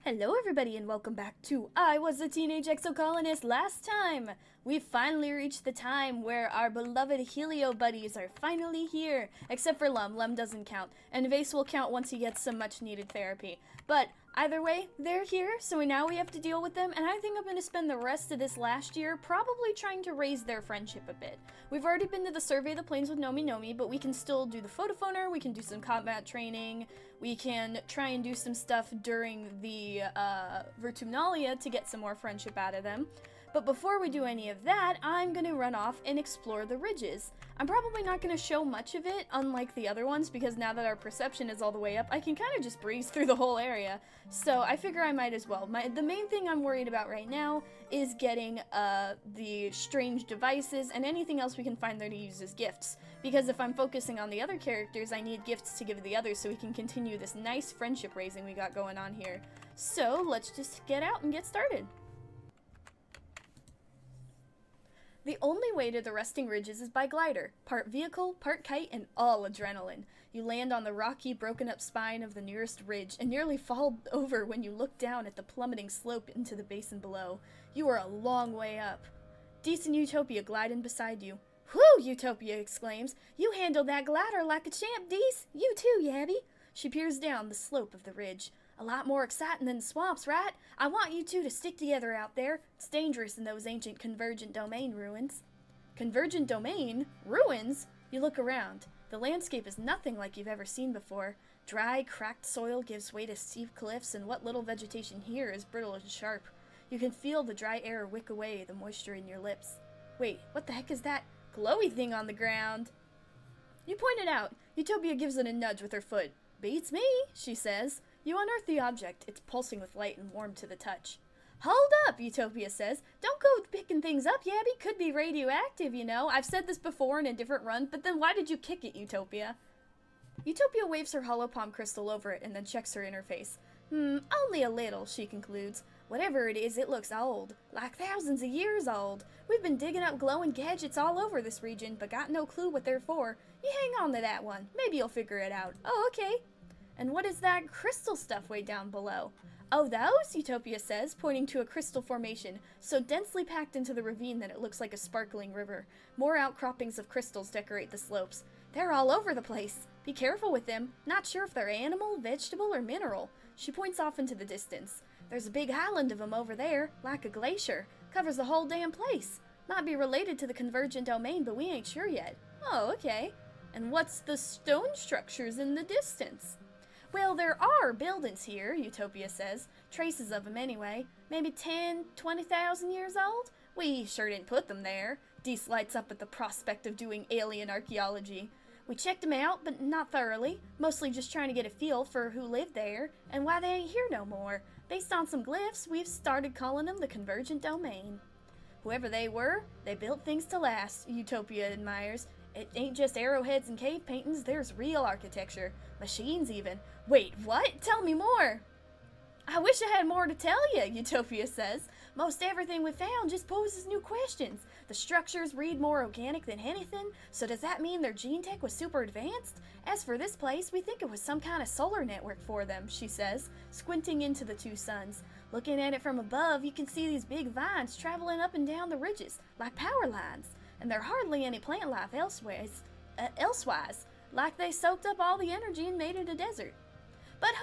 Hello everybody and welcome back to I Was a Teenage Exocolonist. Last time, we finally reached the time where our beloved Helio buddies are finally here. Except for Lum. Lum doesn't count. And Vase will count once he gets some much needed therapy. But either way, they're here, so now we have to deal with them, and I think I'm going to spend the rest of this last year probably trying to raise their friendship a bit. We've already been to the Survey of the Plains with Nomi Nomi, but we can still do the photophoner, we can do some combat training, we can try and do some stuff during the Virtumnalia to get some more friendship out of them. But before we do any of that, I'm going to run off and explore the ridges. I'm probably not going to show much of it, unlike the other ones, because now that our perception is all the way up, I can kind of just breeze through the whole area. So I figure I might as well. The main thing I'm worried about right now is getting the strange devices and anything else we can find there to use as gifts. Because if I'm focusing on the other characters, I need gifts to give the others so we can continue this nice friendship raising we got going on here. So let's just get out and get started. The only way to the resting ridges is by glider, part vehicle, part kite, and all adrenaline. You land on the rocky, broken-up spine of the nearest ridge and nearly fall over when you look down at the plummeting slope into the basin below. You are a long way up. Dees and Utopia glide in beside you. "Whew!" Utopia exclaims. "You handled that glider like a champ, Dees. You too, Yabby." She peers down the slope of the ridge. "A lot more exciting than the swamps, right? I want you two to stick together out there. It's dangerous in those ancient Convergent Domain ruins." Convergent Domain? Ruins? You look around. The landscape is nothing like you've ever seen before. Dry, cracked soil gives way to steep cliffs, and what little vegetation here is brittle and sharp. You can feel the dry air wick away the moisture in your lips. Wait, what the heck is that glowy thing on the ground? You point it out. Utopia gives it a nudge with her foot. "Beats me," she says. You unearth the object. It's pulsing with light and warm to the touch. "Hold up," Utopia says. "Don't go picking things up, Yabby. Could be radioactive, you know. I've said this before in a different run, but then why did you kick it, Utopia?" Utopia waves her hollow palm crystal over it and then checks her interface. Only a little," she concludes. "Whatever it is, it looks old. Like thousands of years old. We've been digging up glowing gadgets all over this region, but got no clue what they're for. You hang on to that one. Maybe you'll figure it out." "Oh, okay." "And what is that crystal stuff way down below?" "Oh, those?" Utopia says, pointing to a crystal formation, so densely packed into the ravine that it looks like a sparkling river. More outcroppings of crystals decorate the slopes. "They're all over the place. Be careful with them. Not sure if they're animal, vegetable, or mineral." She points off into the distance. "There's a big island of them over there, like a glacier. Covers the whole damn place. Might be related to the Convergent Domain, but we ain't sure yet." "Oh, okay. And what's the stone structures in the distance?" "Well, there are buildings here," Utopia says. "Traces of them anyway. Maybe 10, 20,000 years old? We sure didn't put them there." Dees lights up at the prospect of doing alien archaeology. "We checked them out, but not thoroughly. Mostly just trying to get a feel for who lived there, and why they ain't here no more. Based on some glyphs, we've started calling them the Convergent Domain." "Whoever they were, they built things to last," Utopia admires. "It ain't just arrowheads and cave paintings, there's real architecture. Machines even." "Wait, what? Tell me more." "I wish I had more to tell you," Utopia says. "Most everything we found just poses new questions. The structures read more organic than anything, so does that mean their gene tech was super advanced? As for this place, we think it was some kind of solar network for them," she says, squinting into the two suns. "Looking at it from above, you can see these big vines traveling up and down the ridges, like power lines. And there hardly any plant life elsewise, like they soaked up all the energy and made it a desert." "But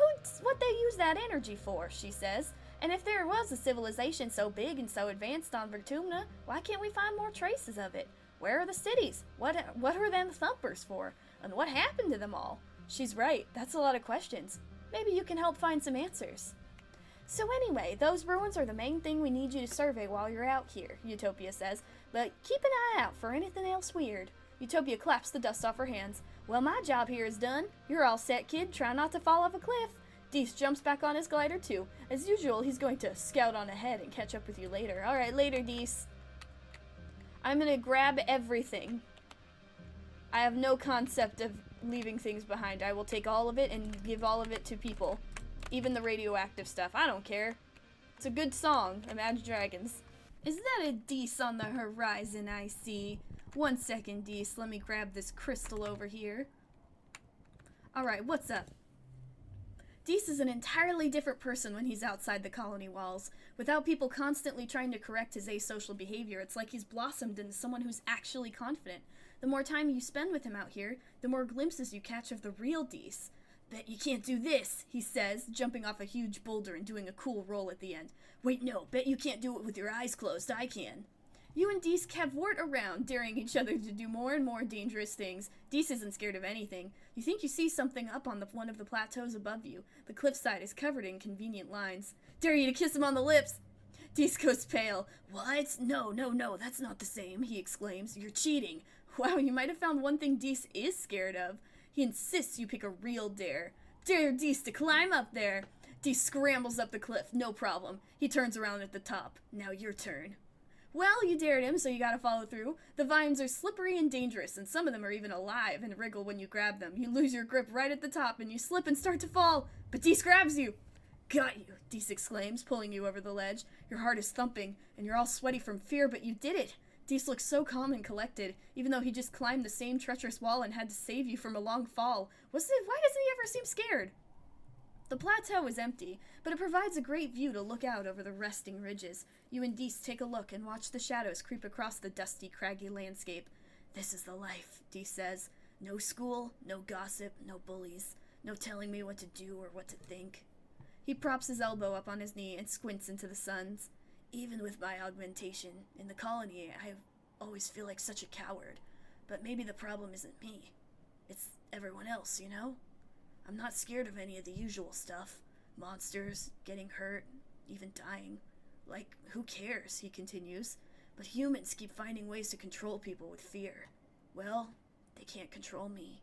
what they use that energy for?" she says. "And if there was a civilization so big and so advanced on Vertumna, why can't we find more traces of it? Where are the cities? What are them thumpers for? And what happened to them all?" She's right, that's a lot of questions. Maybe you can help find some answers. "So anyway, those ruins are the main thing we need you to survey while you're out here," Utopia says. "But keep an eye out for anything else weird." Utopia claps the dust off her hands. "Well, my job here is done. You're all set, kid. Try not to fall off a cliff." Dees jumps back on his glider too. As usual, he's going to scout on ahead and catch up with you later. Alright, later, Dees. I'm gonna grab everything. I have no concept of leaving things behind. I will take all of it and give all of it to people. Even the radioactive stuff. I don't care. It's a good song. Imagine Dragons. Is that a Dees on the horizon I see? One second, Dees. Let me grab this crystal over here. Alright, what's up? Deese is an entirely different person when he's outside the colony walls. Without people constantly trying to correct his asocial behavior, it's like he's blossomed into someone who's actually confident. The more time you spend with him out here, the more glimpses you catch of the real Deese. Bet you can't do this, he says, jumping off a huge boulder and doing a cool roll at the end. Wait, no, bet you can't do it with your eyes closed, I can. You and Deese cavort around, daring each other to do more and more dangerous things. Deese isn't scared of anything. You think you see something up on one of the plateaus above you. The cliffside is covered in convenient lines. Dare you to kiss him on the lips! Deese goes pale. What? No, that's not the same, he exclaims. You're cheating. Wow, you might have found one thing Deese is scared of. He insists you pick a real dare. Dare Deese to climb up there. Deese scrambles up the cliff, no problem. He turns around at the top. Now your turn. Well, you dared him, so you gotta follow through. The vines are slippery and dangerous, and some of them are even alive and wriggle when you grab them. You lose your grip right at the top, and you slip and start to fall. But Deese grabs you. Got you, Deese exclaims, pulling you over the ledge. Your heart is thumping, and you're all sweaty from fear, but you did it. Deese looks so calm and collected, even though he just climbed the same treacherous wall and had to save you from a long fall. Why doesn't he ever seem scared? The plateau is empty, but it provides a great view to look out over the resting ridges. You and Deese take a look and watch the shadows creep across the dusty, craggy landscape. This is the life, Deese says. No school, no gossip, no bullies, no telling me what to do or what to think. He props his elbow up on his knee and squints into the suns. Even with my augmentation, in the colony, I always feel like such a coward. But maybe the problem isn't me. It's everyone else, you know? I'm not scared of any of the usual stuff. Monsters, getting hurt, even dying. Like, who cares, he continues. But humans keep finding ways to control people with fear. Well, they can't control me.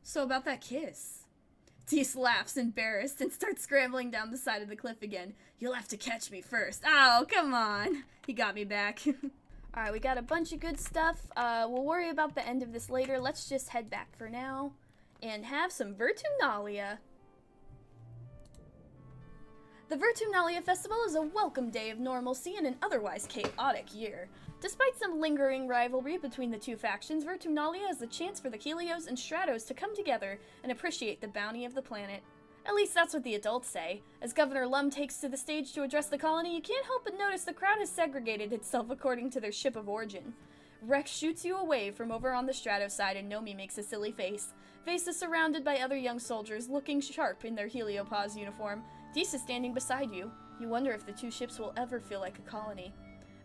So about that kiss. Deese laughs, embarrassed, and starts scrambling down the side of the cliff again. You'll have to catch me first. Oh, come on. He got me back. Alright, we got a bunch of good stuff. We'll worry about the end of this later. Let's just head back for now and have some Virtunalia. The Virtunalia Festival is a welcome day of normalcy in an otherwise chaotic year. Despite some lingering rivalry between the two factions, Virtunalia is a chance for the Helios and Stratos to come together and appreciate the bounty of the planet. At least that's what the adults say. As Governor Lum takes to the stage to address the colony, you can't help but notice the crowd has segregated itself according to their ship of origin. Rex shoots you away from over on the Strato side and Nomi makes a silly face. Face is surrounded by other young soldiers looking sharp in their Heliopause uniform. Deese is standing beside you. You wonder if the two ships will ever feel like a colony.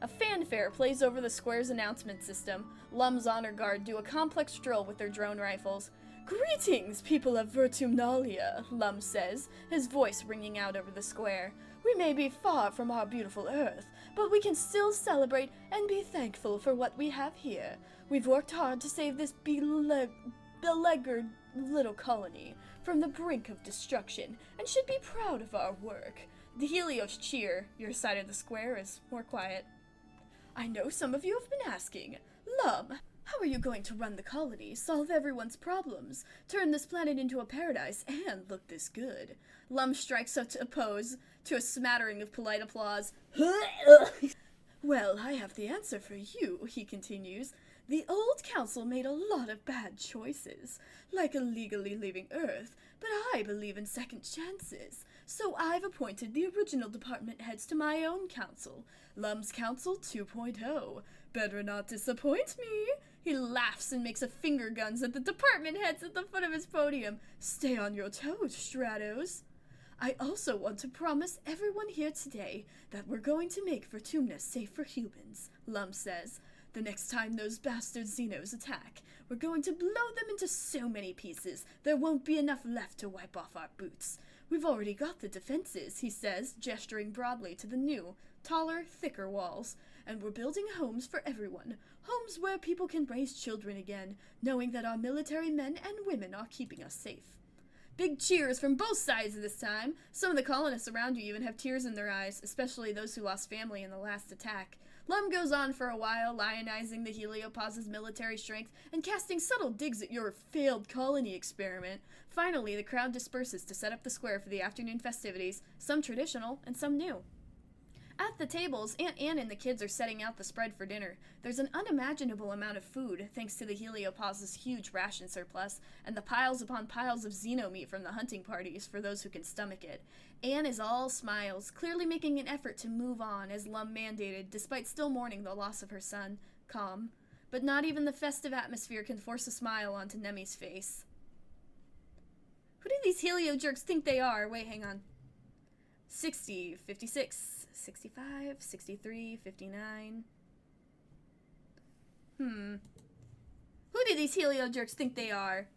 A fanfare plays over the square's announcement system. Lum's honor guard do a complex drill with their drone rifles. Greetings, people of Virtunalia, Lum says, his voice ringing out over the square. We may be far from our beautiful Earth, but we can still celebrate and be thankful for what we have here. We've worked hard to save this beleaguered little colony from the brink of destruction, and should be proud of our work. The Helios cheer. Your side of the square is more quiet. I know some of you have been asking, Lum, how are you going to run the colony, solve everyone's problems, turn this planet into a paradise, and look this good? Lum strikes up a pose to a smattering of polite applause. Well, I have the answer for you, he continues. The old council made a lot of bad choices, like illegally leaving Earth, but I believe in second chances. So I've appointed the original department heads to my own council, Lum's Council 2.0. Better not disappoint me. He laughs and makes a finger guns at the department heads at the foot of his podium. Stay on your toes, Stratos. I also want to promise everyone here today that we're going to make Vertumna safe for humans, Lum says. The next time those bastard Xenos attack, we're going to blow them into so many pieces there won't be enough left to wipe off our boots. We've already got the defenses, he says, gesturing broadly to the new, taller, thicker walls. And we're building homes for everyone. Homes where people can raise children again, knowing that our military men and women are keeping us safe. Big cheers from both sides this time. Some of the colonists around you even have tears in their eyes, especially those who lost family in the last attack. Lum goes on for a while, lionizing the Heliopause's military strength and casting subtle digs at your failed colony experiment. Finally, the crowd disperses to set up the square for the afternoon festivities, some traditional and some new. At the tables, Aunt Anne and the kids are setting out the spread for dinner. There's an unimaginable amount of food, thanks to the Heliopause's huge ration surplus, and the piles upon piles of xeno meat from the hunting parties for those who can stomach it. Anne is all smiles, clearly making an effort to move on, as Lum mandated, despite still mourning the loss of her son. Calm. But not even the festive atmosphere can force a smile onto Nemi's face. Who do these helio jerks think they are? Wait, hang on. 60, 56, 65, 63, 59. Who do these helio jerks think they are?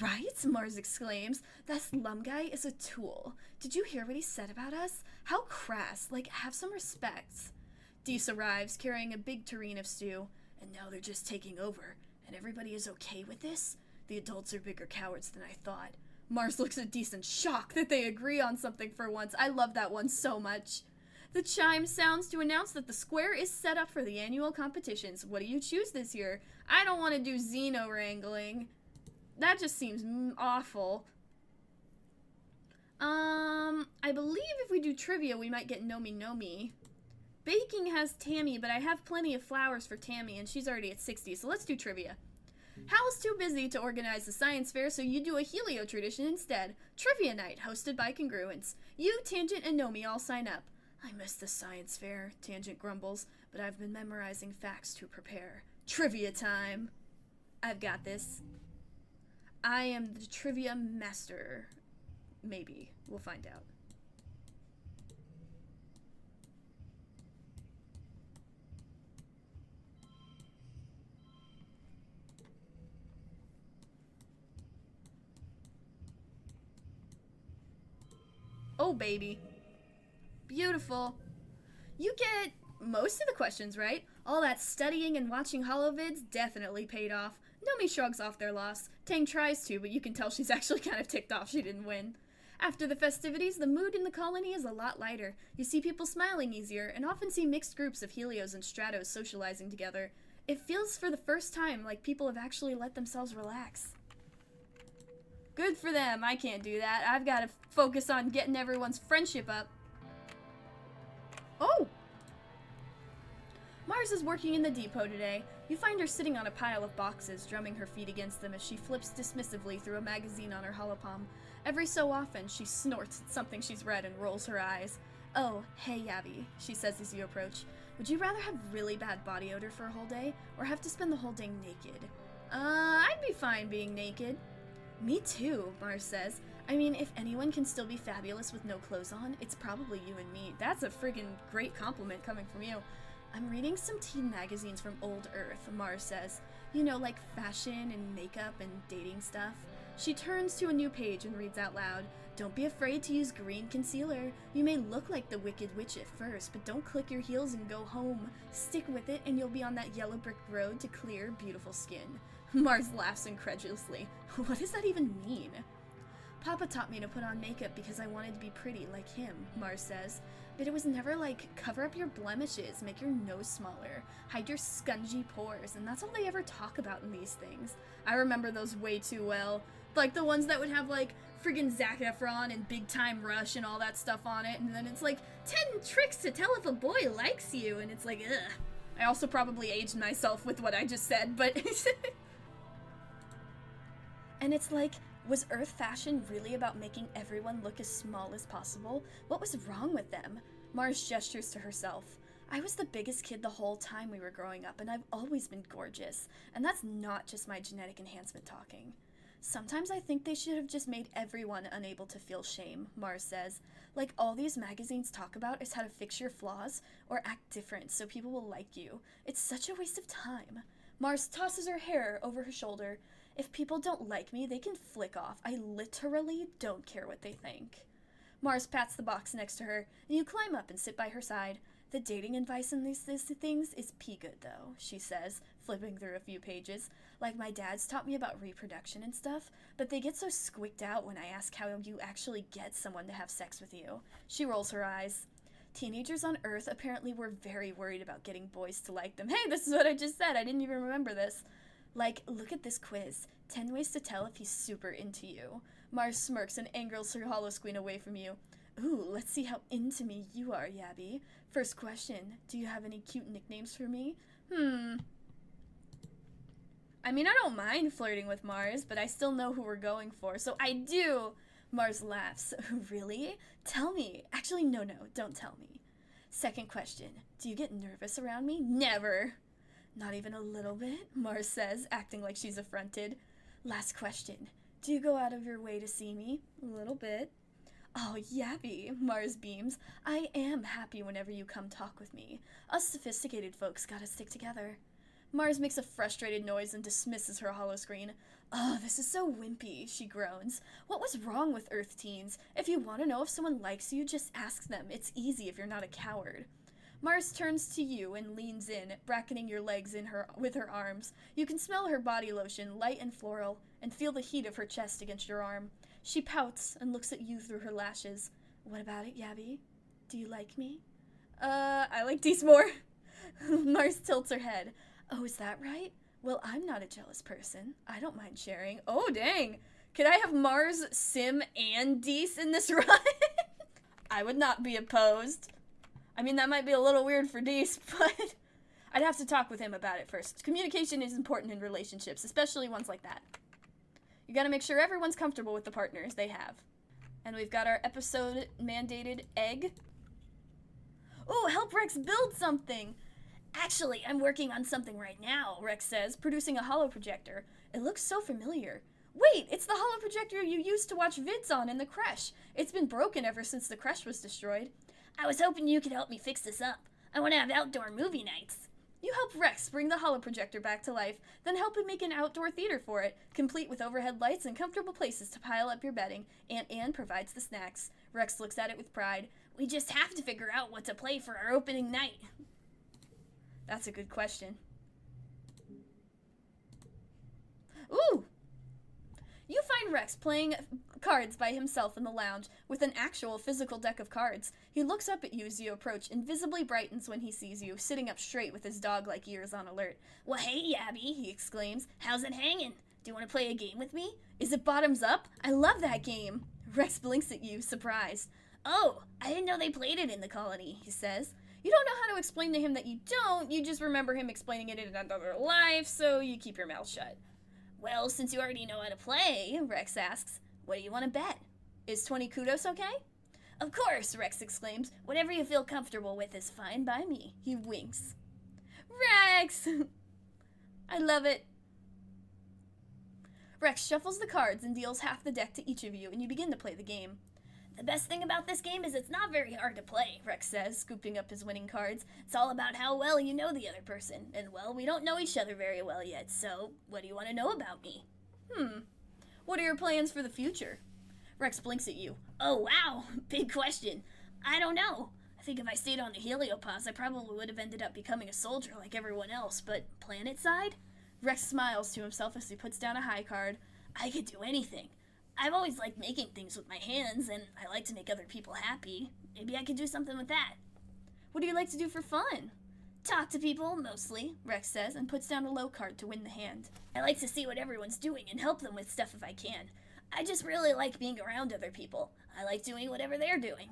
Right? Mars exclaims. That Lum guy is a tool. Did you hear what he said about us? How crass. Like, have some respect. Dees arrives, carrying a big tureen of stew. And now they're just taking over. And everybody is okay with this? The adults are bigger cowards than I thought. Mars looks at Dees in shock that they agree on something for once. I love that one so much. The chime sounds to announce that the square is set up for the annual competitions. What do you choose this year? I don't want to do xeno wrangling. That just seems awful. I believe if we do trivia, we might get Nomi Nomi. Baking has Tammy, but I have plenty of flowers for Tammy, and she's already at 60, so let's do trivia. Hal's too busy to organize the science fair, so you do a helio tradition instead. Trivia night, hosted by Congruence. You, Tangent, and Nomi all sign up. I missed the science fair, Tangent grumbles, but I've been memorizing facts to prepare. Trivia time. I've got this. I am the trivia master. Maybe. We'll find out. Oh, baby. Beautiful. You get most of the questions right. All that studying and watching holovids definitely paid off. Nomi shrugs off their loss. Tang tries to, but you can tell she's actually kind of ticked off she didn't win. After the festivities, the mood in the colony is a lot lighter. You see people smiling easier, and often see mixed groups of helios and stratos socializing together. It feels for the first time like people have actually let themselves relax. Good for them. I can't do that. I've got to focus on getting everyone's friendship up. Oh! Mars is working in the depot today. You find her sitting on a pile of boxes, drumming her feet against them as she flips dismissively through a magazine on her holopalm. Every so often, she snorts at something she's read and rolls her eyes. Oh, hey, Yavi, she says as you approach. Would you rather have really bad body odor for a whole day, or have to spend the whole day naked? I'd be fine being naked. Me too, Mars says. I mean, if anyone can still be fabulous with no clothes on, it's probably you and me. That's a friggin' great compliment coming from you. I'm reading some teen magazines from Old Earth, Mars says. You know, like fashion and makeup and dating stuff. She turns to a new page and reads out loud. Don't be afraid to use green concealer. You may look like the Wicked Witch at first, but don't click your heels and go home. Stick with it and you'll be on that yellow brick road to clear, beautiful skin. Mars laughs incredulously. What does that even mean? Papa taught me to put on makeup because I wanted to be pretty like him, Mars says. But it was never like, cover up your blemishes, make your nose smaller, hide your scungy pores, and that's all they ever talk about in these things. I remember those way too well. Like the ones that would have like friggin' Zac Efron and Big Time Rush and all that stuff on it, and then it's like, 10 tricks to tell if a boy likes you, and it's like, ugh. I also probably aged myself with what I just said, but... And it's like, was Earth fashion really about making everyone look as small as possible? What was wrong with them? Mars gestures to herself. I was the biggest kid the whole time we were growing up, and I've always been gorgeous. And that's not just my genetic enhancement talking. Sometimes I think they should have just made everyone unable to feel shame, Mars says. Like all these magazines talk about is how to fix your flaws or act different so people will like you. It's such a waste of time. Mars tosses her hair over her shoulder. If people don't like me, they can flick off. I literally don't care what they think. Mars pats the box next to her, and you climb up and sit by her side. The dating advice in these things is pea good, though, she says, flipping through a few pages. Like my dad's taught me about reproduction and stuff, but they get so squicked out when I ask how you actually get someone to have sex with you. She rolls her eyes. Teenagers on Earth apparently were very worried about getting boys to like them. Hey, this is what I just said. I didn't even remember this. Like, look at this quiz. 10 ways to tell if he's super into you. Mars smirks and angles her holosqueen away from you. Ooh, let's see how into me you are, Yabby. First question, do you have any cute nicknames for me? I mean, I don't mind flirting with Mars, but I still know who we're going for, so I do. Mars laughs. Really? Tell me. Actually, no, don't tell me. Second question, do you get nervous around me? Never. Not even a little bit, Mars says, acting like she's affronted. Last question, do you go out of your way to see me? A little bit. Oh, Yabby, Mars beams. I am happy whenever you come talk with me. Us sophisticated folks gotta stick together. Mars makes a frustrated noise and dismisses her holoscreen. Oh, this is so wimpy, she groans. What was wrong with Earth teens? If you want to know if someone likes you, just ask them. It's easy if you're not a coward. Mars turns to you and leans in, bracketing your legs with her arms. You can smell her body lotion, light and floral, and feel the heat of her chest against your arm. She pouts and looks at you through her lashes. What about it, Yabby? Do you like me? I like Dees more. Mars tilts her head. Oh, is that right? Well, I'm not a jealous person. I don't mind sharing. Oh, dang. Could I have Mars, Sim, and Dees in this run? I would not be opposed. I mean, that might be a little weird for Dees, but I'd have to talk with him about it first. Communication is important in relationships, especially ones like that. You gotta make sure everyone's comfortable with the partners they have. And we've got our episode mandated egg. Ooh, help Rex build something! Actually, I'm working on something right now, Rex says, producing a holoprojector. It looks so familiar. Wait, it's the holoprojector you used to watch vids on in the creche. It's been broken ever since the creche was destroyed. I was hoping you could help me fix this up. I want to have outdoor movie nights. You help Rex bring the holoprojector back to life, then help him make an outdoor theater for it, complete with overhead lights and comfortable places to pile up your bedding. Aunt Anne provides the snacks. Rex looks at it with pride. We just have to figure out what to play for our opening night. That's a good question. Ooh! You find Rex playing cards by himself in the lounge with an actual physical deck of cards. He looks up at you as you approach and visibly brightens when he sees you, sitting up straight with his dog-like ears on alert. Well, hey, Abby, he exclaims. How's it hanging? Do you want to play a game with me? Is it bottoms up? I love that game. Rex blinks at you, surprised. Oh, I didn't know they played it in the colony, he says. You don't know how to explain to him that you don't, you just remember him explaining it in another life, so you keep your mouth shut. Well, since you already know how to play, Rex asks, what do you want to bet? Is 20 kudos okay? Of course, Rex exclaims. Whatever you feel comfortable with is fine by me. He winks. Rex! I love it. Rex shuffles the cards and deals half the deck to each of you, and you begin to play the game. The best thing about this game is it's not very hard to play, Rex says, scooping up his winning cards. It's all about how well you know the other person. And, well, we don't know each other very well yet, so what do you want to know about me? What are your plans for the future? Rex blinks at you. Oh, wow, big question. I don't know. I think if I stayed on the heliopause, I probably would have ended up becoming a soldier like everyone else, but planet side? Rex smiles to himself as he puts down a high card. I could do anything. I've always liked making things with my hands, and I like to make other people happy. Maybe I could do something with that. What do you like to do for fun? Talk to people, mostly, Rex says, and puts down a low card to win the hand. I like to see what everyone's doing and help them with stuff if I can. I just really like being around other people. I like doing whatever they're doing.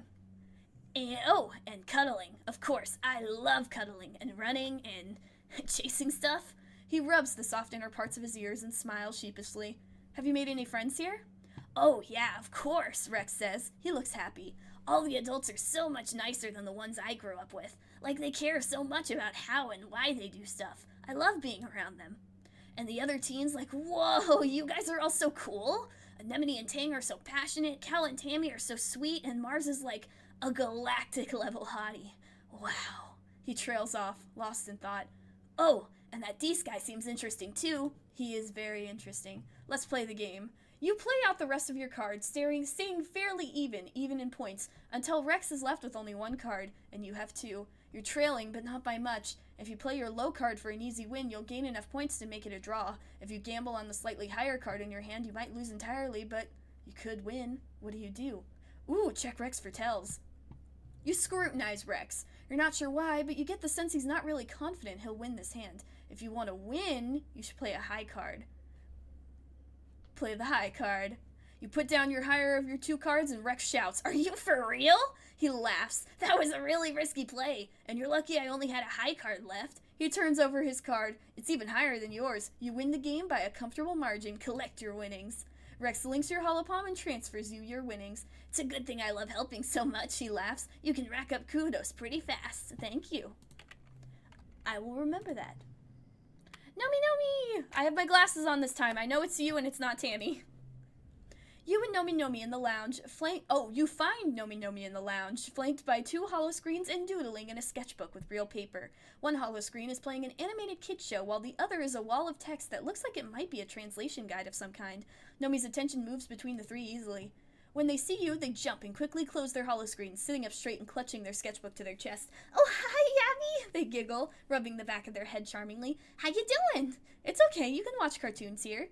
And cuddling. Of course, I love cuddling and running and chasing stuff. He rubs the soft inner parts of his ears and smiles sheepishly. Have you made any friends here? Oh, yeah, of course, Rex says. He looks happy. All the adults are so much nicer than the ones I grew up with. Like, they care so much about how and why they do stuff. I love being around them. And the other teens, like, whoa, you guys are all so cool. Anemone and Tang are so passionate. Cal and Tammy are so sweet. And Mars is like a galactic-level hottie. Wow. He trails off, lost in thought. Oh, and that Dees guy seems interesting, too. He is very interesting. Let's play the game. You play out the rest of your cards, staying fairly even in points, until Rex is left with only one card, and you have two. You're trailing, but not by much. If you play your low card for an easy win, you'll gain enough points to make it a draw. If you gamble on the slightly higher card in your hand, you might lose entirely, but you could win. What do? Ooh, check Rex for tells. You scrutinize Rex. You're not sure why, but you get the sense he's not really confident he'll win this hand. If you want to win, you should play a high card. Play the high card. You put down your higher of your 2 cards and Rex shouts, "Are you for real?" He laughs. "That was a really risky play, and you're lucky I only had a high card left." He turns over his card. "It's even higher than yours. You win the game by a comfortable margin. Collect your winnings." Rex links your holopalm and transfers you your winnings. "It's a good thing I love helping so much," he laughs. "You can rack up kudos pretty fast. Thank you." I will remember that. Nomi! I have my glasses on this time. I know it's you and it's not Tammy. You and Nomi in the lounge, you find Nomi in the lounge, flanked by 2 holo screens and doodling in a sketchbook with real paper. One holo screen is playing an animated kids show, while the other is a wall of text that looks like it might be a translation guide of some kind. Nomi's attention moves between the 3 easily. When they see you, they jump and quickly close their holo screens, sitting up straight and clutching their sketchbook to their chest. "Oh, hi, Abby!" They giggle, rubbing the back of their head charmingly. "How you doing?" "It's okay, you can watch cartoons here."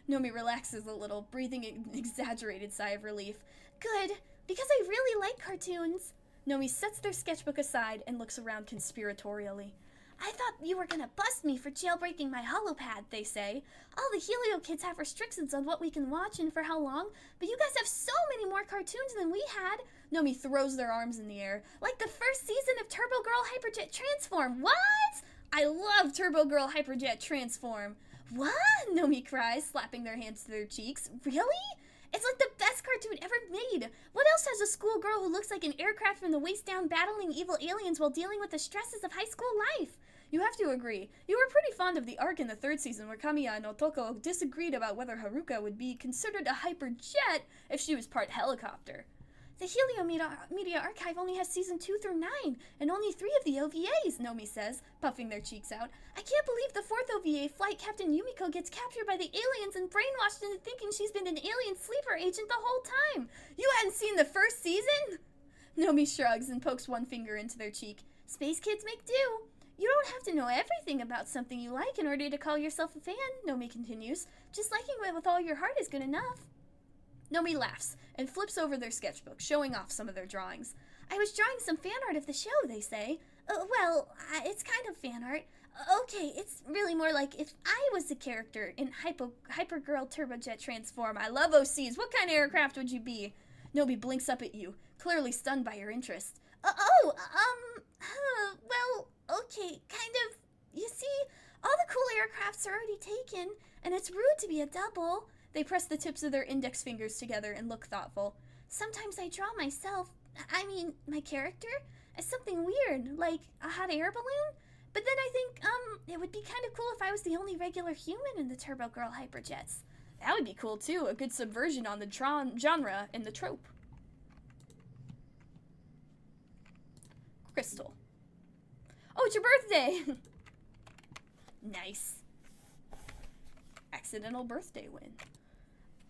Nomi relaxes a little, breathing an exaggerated sigh of relief. "Good, because I really like cartoons." Nomi sets their sketchbook aside and looks around conspiratorially. "I thought you were gonna bust me for jailbreaking my holopad," they say. "All the Helio kids have restrictions on what we can watch and for how long, but you guys have so many more cartoons than we had." Nomi throws their arms in the air. "Like the first season of Turbo Girl Hyperjet Transform." "What?" "I love Turbo Girl Hyperjet Transform." "What?" Nomi cries, slapping their hands to their cheeks. "Really? It's like the best cartoon ever made. What else has a schoolgirl who looks like an aircraft from the waist down battling evil aliens while dealing with the stresses of high school life?" You have to agree. You were pretty fond of the arc in the 3rd season where Kamiya and Otoko disagreed about whether Haruka would be considered a hyperjet if she was part helicopter. "The Helio Media Archive only has season 2 through 9, and only 3 of the OVAs," Nomi says, puffing their cheeks out. "I can't believe the 4th OVA, Flight Captain Yumiko, gets captured by the aliens and brainwashed into thinking she's been an alien sleeper agent the whole time. You hadn't seen the 1st season?" Nomi shrugs and pokes one finger into their cheek. "Space kids make do. You don't have to know everything about something you like in order to call yourself a fan," Nomi continues. "Just liking it with all your heart is good enough." Nomi laughs and flips over their sketchbook, showing off some of their drawings. "I was drawing some fan art of the show," they say. It's kind of fan art. Okay, it's really more like if I was the character in Hypergirl Turbojet Transform. I love OCs. What kind of aircraft would you be?" Nomi blinks up at you, clearly stunned by your interest. Okay, kind of. You see, all the cool aircrafts are already taken, and it's rude to be a double." They press the tips of their index fingers together and look thoughtful. "Sometimes I draw myself, my character, as something weird, like a hot air balloon. But then I think, it would be kind of cool if I was the only regular human in the Turbo Girl Hyperjets." That would be cool, too. A good subversion on the genre and the trope. Crystal. "Oh, it's your birthday!" Nice. Accidental birthday win.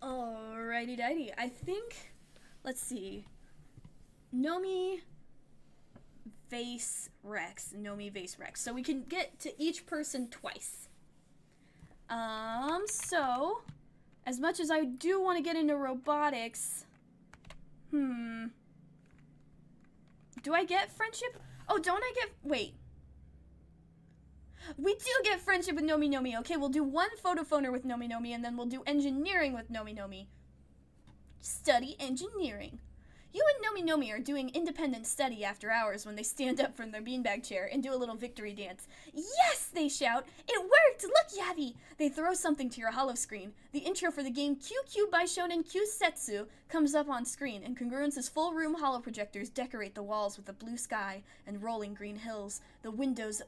Alrighty-dighty. I think, let's see. Nomi, Vase, Rex. Nomi, Vase, Rex. So we can get to each person twice. So, as much as I do want to get into robotics, do I get friendship? Oh, don't I get, wait. We do get friendship with Nomi. Okay, we'll do one photophoner with Nomi, and then we'll do engineering with Nomi. Study engineering. You and Nomi are doing independent study after hours when they stand up from their beanbag chair and do a little victory dance. "Yes!" they shout. "It worked! Look, Yavi!" They throw something to your holo screen. The intro for the game QQ Baishonen Kyusetsu comes up on screen, and Congruence's full-room holo projectors decorate the walls with a blue sky and rolling green hills. The Windows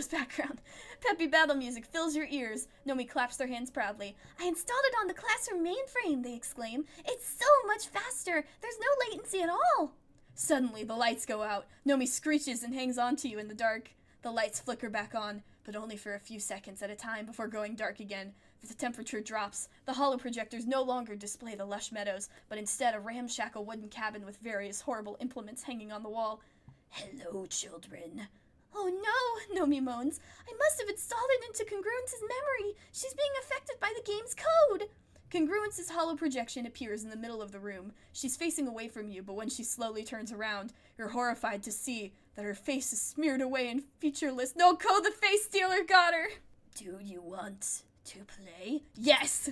background. Peppy battle music fills your ears. Nomi claps their hands proudly. "I installed it on the classroom mainframe," they exclaim. "It's so much faster! There's no latency at all!" Suddenly, the lights go out. Nomi screeches and hangs on to you in the dark. The lights flicker back on, but only for a few seconds at a time before going dark again. The temperature drops. The holo projectors no longer display the lush meadows, but instead a ramshackle wooden cabin with various horrible implements hanging on the wall. "Hello, children." "Oh no," Nomi moans. "I must have installed it into Congruence's memory. She's being affected by the game's code." Congruence's holo projection appears in the middle of the room. She's facing away from you, but when she slowly turns around, you're horrified to see that her face is smeared away and featureless. No, Ko, the face stealer got her! "Do you want to play?" "Yes!"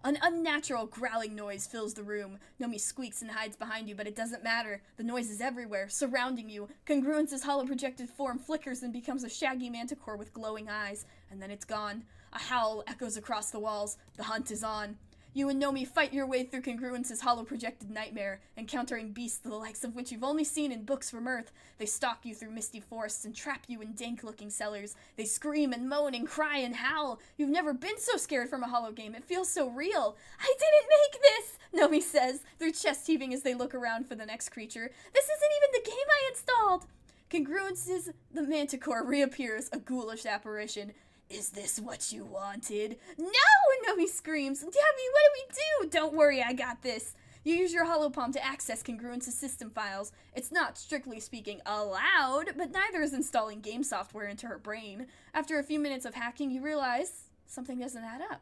An unnatural growling noise fills the room. Nomi squeaks and hides behind you, but it doesn't matter. The noise is everywhere, surrounding you. Congruence's holoprojected form flickers and becomes a shaggy manticore with glowing eyes, and then it's gone. A howl echoes across the walls. The hunt is on. You and Nomi fight your way through Congruence's holoprojected nightmare, encountering beasts the likes of which you've only seen in books from Earth. They stalk you through misty forests and trap you in dank-looking cellars. They scream and moan and cry and howl. You've never been so scared from a holo game. It feels so real. I didn't make this, Nomi says, their chest heaving as they look around for the next creature. This isn't even the game I installed. Congruence's the manticore reappears, a ghoulish apparition. Is this what you wanted? No! Nomi screams. Debbie, what do we do? Don't worry, I got this. You use your holopalm to access Congruence's system files. It's not, strictly speaking, allowed, but neither is installing game software into her brain. After a few minutes of hacking, you realize something doesn't add up.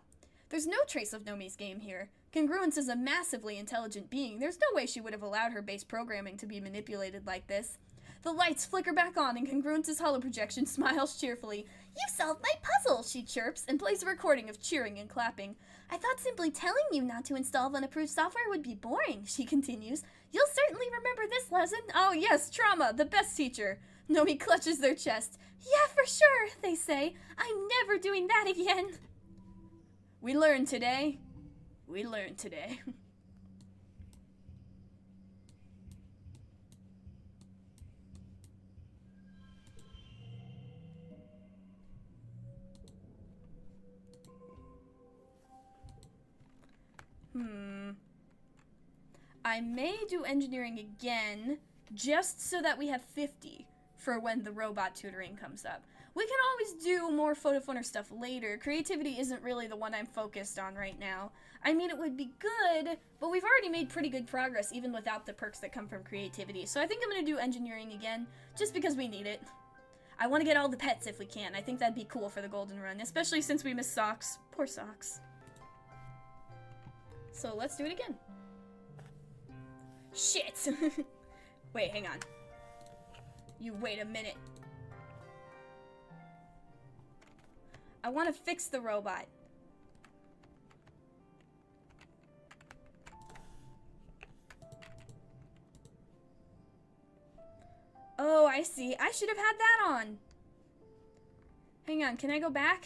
There's no trace of Nomi's game here. Congruence is a massively intelligent being. There's no way she would have allowed her base programming to be manipulated like this. The lights flicker back on, and Congruence's holoprojection smiles cheerfully. You solved my puzzle, she chirps, and plays a recording of cheering and clapping. I thought simply telling you not to install unapproved software would be boring, she continues. You'll certainly remember this lesson. Oh yes, trauma, the best teacher. Nomi clutches their chest. Yeah, for sure, they say. I'm never doing that again. We learned today. We learned today. I may do engineering again, just so that we have 50 for when the robot tutoring comes up. We can always do more photophonic stuff later. Creativity isn't really the one I'm focused on right now. I mean, it would be good, but we've already made pretty good progress even without the perks that come from creativity. So I think I'm going to do engineering again, just because we need it. I want to get all the pets if we can. I think that'd be cool for the golden run, especially since we missed Socks. Poor Socks. So let's do it again. Shit! Wait, hang on. You wait a minute. I want to fix the robot. Oh, I see. I should have had that on. Hang on, can I go back?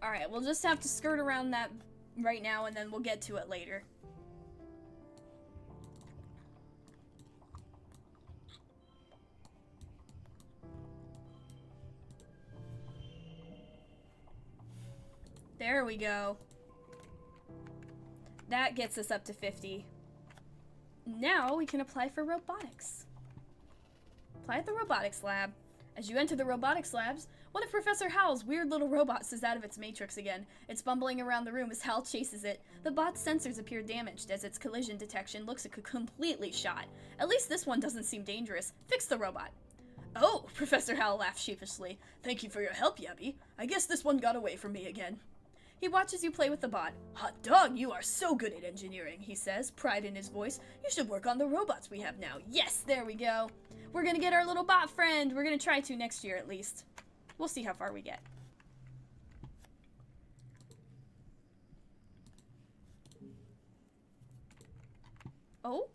Alright, we'll just have to skirt around that right now and then we'll get to it later. There we go. That gets us up to 50. Now we can apply for robotics. Apply at the robotics lab. As you enter the robotics labs, one of Professor Howell's weird little robots is out of its matrix again. It's bumbling around the room as Hal chases it. The bot's sensors appear damaged as its collision detection looks completely shot. At least this one doesn't seem dangerous. Fix the robot. Oh, Professor Howell laughs sheepishly. Thank you for your help, Yabby. I guess this one got away from me again. He watches you play with the bot. Hot dog, you are so good at engineering, he says, pride in his voice. You should work on the robots we have now. Yes, there we go. We're gonna get our little bot friend. We're gonna try to next year at least. We'll see how far we get. Oh?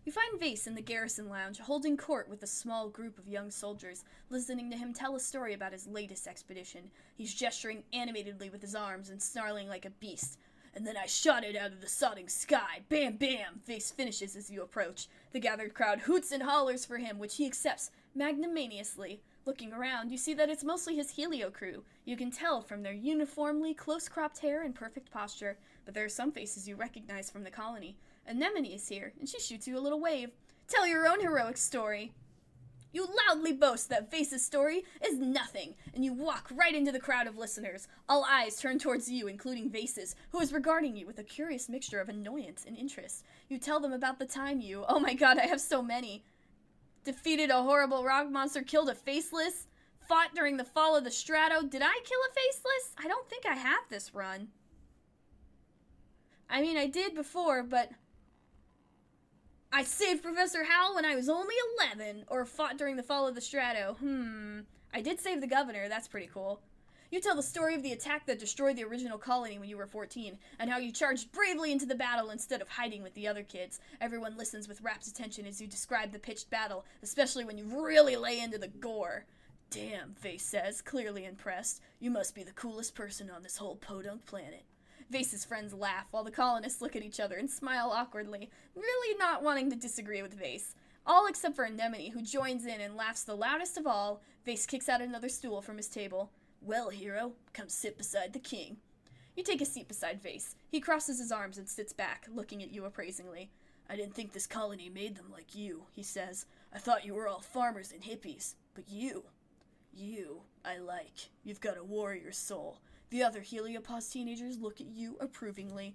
You find Vase in the garrison lounge, holding court with a small group of young soldiers, listening to him tell a story about his latest expedition. He's gesturing animatedly with his arms and snarling like a beast. And then I shot it out of the sodding sky. Bam, bam! Vase finishes as you approach. The gathered crowd hoots and hollers for him, which he accepts magnanimously. Looking around, you see that it's mostly his helio crew. You can tell from their uniformly close-cropped hair and perfect posture, but there are some faces you recognize from the colony. Anemone is here, and she shoots you a little wave. Tell your own heroic story. You loudly boast that Vase's story is nothing, and you walk right into the crowd of listeners. All eyes turn towards you, including Vase's, who is regarding you with a curious mixture of annoyance and interest. You tell them about the time you... Oh my god, I have so many. Defeated a horrible rock monster, killed a faceless, fought during the fall of the Strato. Did I kill a faceless? I don't think I have this run. I mean, I did before, but I saved Professor Howell when I was only 11, or fought during the fall of the Strato. I did save the governor. That's pretty cool. You tell the story of the attack that destroyed the original colony when you were 14, and how you charged bravely into the battle instead of hiding with the other kids. Everyone listens with rapt attention as you describe the pitched battle, especially when you really lay into the gore. Damn, Vase says, clearly impressed. You must be the coolest person on this whole podunk planet. Vase's friends laugh, while the colonists look at each other and smile awkwardly, really not wanting to disagree with Vase. All except for Anemone, who joins in and laughs the loudest of all. Vase kicks out another stool from his table. Well, hero, come sit beside the king. You take a seat beside Vase. He crosses his arms and sits back, looking at you appraisingly. I didn't think this colony made them like you, he says. I thought you were all farmers and hippies. But you, I like. You've got a warrior's soul. The other heliopause teenagers look at you approvingly.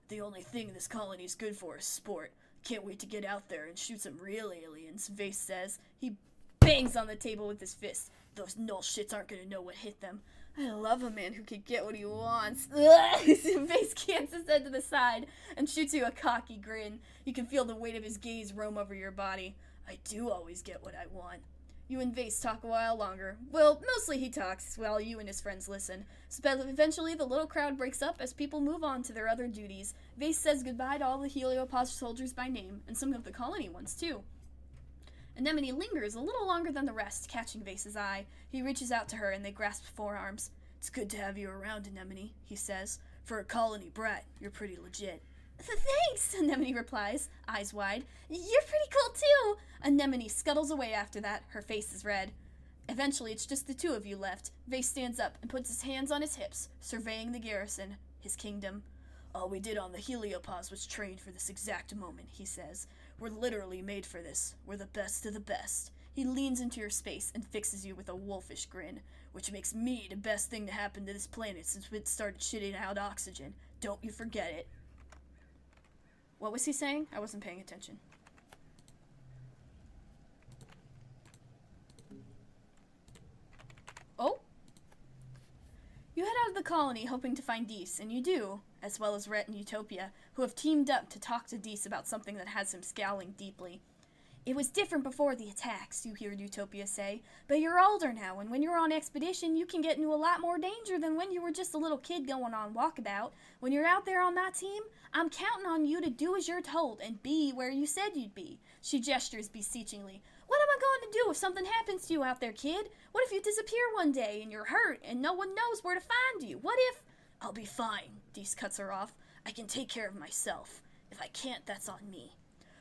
The only thing this colony's good for is sport. Can't wait to get out there and shoot some real aliens, Vase says. He bangs on the table with his fist. Those null shits aren't gonna know what hit them. I love a man who can get what he wants. Vase cants his head to the side and shoots you a cocky grin. You can feel the weight of his gaze roam over your body. I do always get what I want. You and Vase talk a while longer. Well, mostly he talks while you and his friends listen. Eventually, the little crowd breaks up as people move on to their other duties. Vase says goodbye to all the heliopause soldiers by name, and some of the colony ones, too. Anemone lingers a little longer than the rest, catching Vase's eye. He reaches out to her, and they grasp forearms. It's good to have you around, Anemone, he says. For a colony brat, you're pretty legit. Thanks, Anemone replies, eyes wide. You're pretty cool, too. Anemone scuttles away after that. Her face is red. Eventually, it's just the two of you left. Vase stands up and puts his hands on his hips, surveying the garrison, his kingdom. All we did on the heliopause was train for this exact moment, he says. We're literally made for this. We're the best of the best. He leans into your space and fixes you with a wolfish grin, which makes me the best thing to happen to this planet since it started shitting out oxygen. Don't you forget it. What was he saying? I wasn't paying attention. Oh? You head out of the colony hoping to find Dees, and you do, as well as Rhett and Utopia, who have teamed up to talk to Dees about something that has him scowling deeply. It was different before the attacks, you hear Utopia say, but you're older now, and when you're on expedition, you can get into a lot more danger than when you were just a little kid going on walkabout. When you're out there on that team, I'm counting on you to do as you're told and be where you said you'd be. She gestures beseechingly. What am I going to do if something happens to you out there, kid? What if you disappear one day and you're hurt and no one knows where to find you? What if... I'll be fine, Dees cuts her off. I can take care of myself. If I can't, that's on me.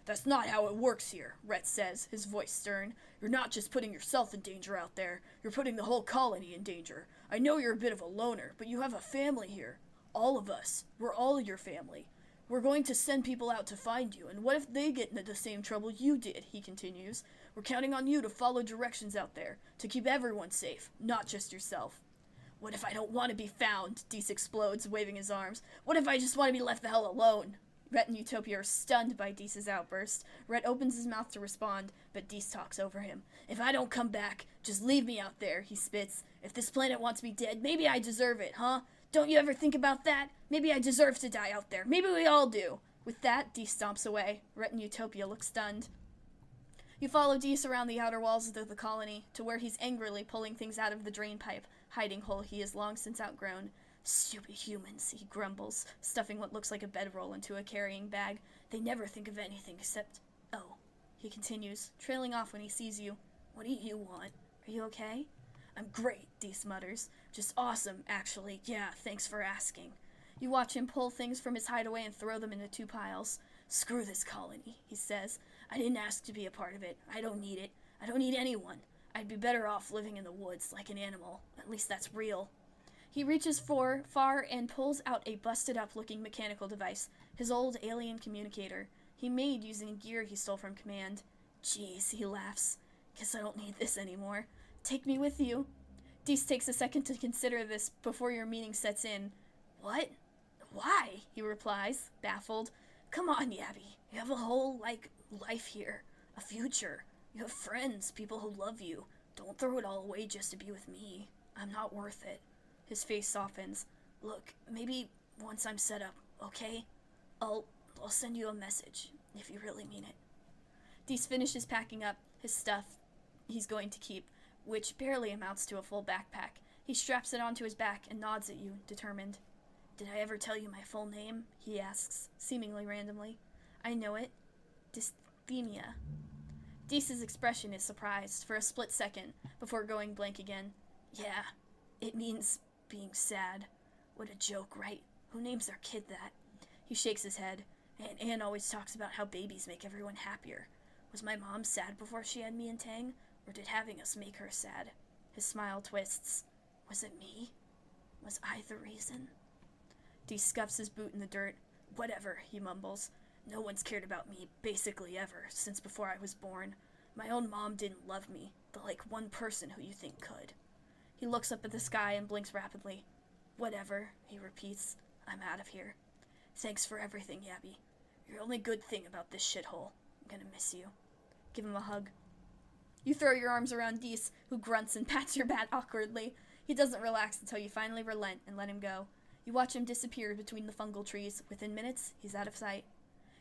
That's not how it works here, Rhett says, his voice stern. You're not just putting yourself in danger out there. You're putting the whole colony in danger. I know you're a bit of a loner, but you have a family here. All of us. We're all your family. We're going to send people out to find you, and what if they get into the same trouble you did, he continues. We're counting on you to follow directions out there, to keep everyone safe, not just yourself. What if I don't want to be found? Dees explodes, waving his arms. What if I just want to be left the hell alone? Rhett and Utopia are stunned by Dees' outburst. Rhett opens his mouth to respond, but Dees talks over him. If I don't come back, just leave me out there, he spits. If this planet wants me dead, maybe I deserve it, huh? Don't you ever think about that? Maybe I deserve to die out there. Maybe we all do. With that, Dees stomps away. Rhett and Utopia look stunned. You follow Dees around the outer walls of the colony, to where he's angrily pulling things out of the drain pipe, hiding hole he has long since outgrown. Stupid humans, he grumbles, stuffing what looks like a bedroll into a carrying bag. They never think of anything except... Oh, he continues, trailing off when he sees you. What do you want? Are you okay? I'm great, Dees mutters. Just awesome, actually. Yeah, thanks for asking. You watch him pull things from his hideaway and throw them into two piles. Screw this colony, he says. I didn't ask to be a part of it. I don't need it. I don't need anyone. I'd be better off living in the woods like an animal. At least that's real. He reaches far and pulls out a busted-up-looking mechanical device, his old alien communicator. He made using gear he stole from Command. Jeez, he laughs. Guess I don't need this anymore. Take me with you. Dees takes a second to consider this before your meaning sets in. What? Why? He replies, baffled. Come on, Yabby. You have a whole, life here. A future. You have friends, people who love you. Don't throw it all away just to be with me. I'm not worth it. His face softens. Look, maybe once I'm set up, okay? I'll send you a message, if you really mean it. Dees finishes packing up his stuff he's going to keep, which barely amounts to a full backpack. He straps it onto his back and nods at you, determined. Did I ever tell you my full name? He asks, seemingly randomly. I know it. Dysthemia. Deese's expression is surprised for a split second before going blank again. Yeah, it means being sad. What a joke, right? Who names their kid that? He shakes his head. Aunt Anne always talks about how babies make everyone happier. Was my mom sad before she had me and Tang? Or did having us make her sad? His smile twists. Was it me? Was I the reason? Dee scuffs his boot in the dirt. Whatever, he mumbles. No one's cared about me, basically ever, since before I was born. My own mom didn't love me, but like one person who you think could. He looks up at the sky and blinks rapidly. Whatever, he repeats. I'm out of here. Thanks for everything, Yabby. You're the only good thing about this shithole. I'm gonna miss you. Give him a hug. You throw your arms around Dees, who grunts and pats your back awkwardly. He doesn't relax until you finally relent and let him go. You watch him disappear between the fungal trees. Within minutes, he's out of sight.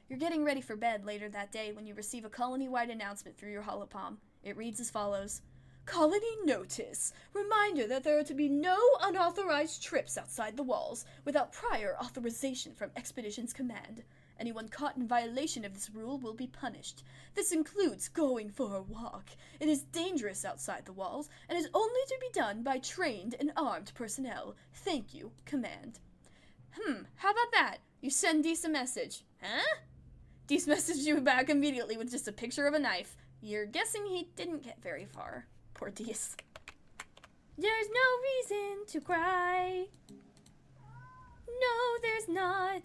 You're getting ready for bed later that day when you receive a colony-wide announcement through your holopalm. It reads as follows. Colony notice. Reminder that there are to be no unauthorized trips outside the walls without prior authorization from Expedition's command. Anyone caught in violation of this rule will be punished. This includes going for a walk. It is dangerous outside the walls and is only to be done by trained and armed personnel. Thank you, Command. How about that? You send Dees a message. Huh? Dees messaged you back immediately with just a picture of a knife. You're guessing he didn't get very far. Poor Dees. There's no reason to cry. No, there's not.